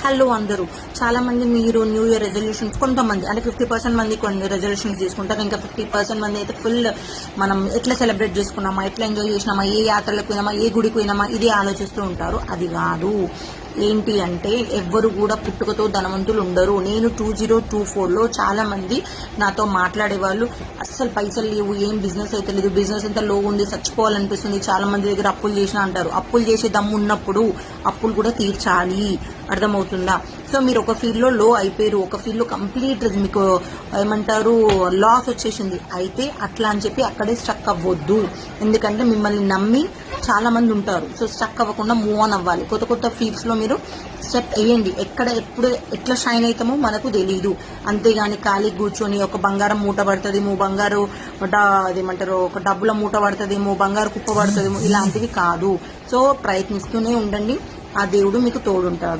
Hello అందరూ, చాలా మంది మీరు న్యూ ఇయర్ రెజల్యూషన్స్, కొంతమంది అంటే 50% మంది కొన్ని రెజల్యూషన్స్ తీసుకుంటారు. ఇంకా 50% మంది అయితే ఫుల్ మనం ఎట్లా సెలబ్రేట్ చేసుకున్నామా, ఎట్లా ఎంజాయ్ చేసినామా, ఏ యాత్రలకు పోయినామా, ఏ గుడికి పోయినామా, ఇదే ఆలోచిస్తూ ఉంటారు. అది కాదు. ఏంటి అంటే ఎవ్వరు కూడా పుట్టుకతో ధనవంతులు ఉండరు. నేను 2024లో చాలా మంది నాతో మాట్లాడే వాళ్ళు అస్సలు పైసలు లేవు, ఏం బిజినెస్ అయితే లేదు, బిజినెస్ అంతా లో ఉంది, చచ్చిపోవాలనిపిస్తుంది, చాలా మంది దగ్గర అప్పులు చేసినా అంటారు. అప్పులు చేసే దమ్ము ఉన్నప్పుడు అప్పులు కూడా తీర్చాలి. అర్థమవుతుందా? సో మీరు ఒక ఫీల్డ్లో లో అయిపోయారు, ఒక ఫీల్డ్లో కంప్లీట్ మీకు ఏమంటారు లాస్ వచ్చేసింది, అయితే అట్లా అని చెప్పి అక్కడే స్టక్ అవ్వద్దు. ఎందుకంటే మిమ్మల్ని నమ్మి చాలా మంది ఉంటారు. సో స్టక్ అవ్వకుండా మూవ్ ఆన్ అవ్వాలి. కొత్త కొత్త ఫీల్డ్స్లో మీరు స్టెప్ వేయండి. ఎక్కడ ఎప్పుడు ఎట్లా షైన్ అవుతామో మనకు తెలియదు. అంతేగాని ఖాళీ కూర్చొని ఒక బంగారం మూట పడుతుందేమో, బంగారు అదేమంటారు ఒక డబ్బుల మూట పడుతుందేమో, బంగారు కుప్ప పడుతుందేమో, ఇలాంటివి కాదు. సో ప్రయత్నిస్తూనే ఉండండి, ఆ దేవుడు మీకు తోడుంటాడు.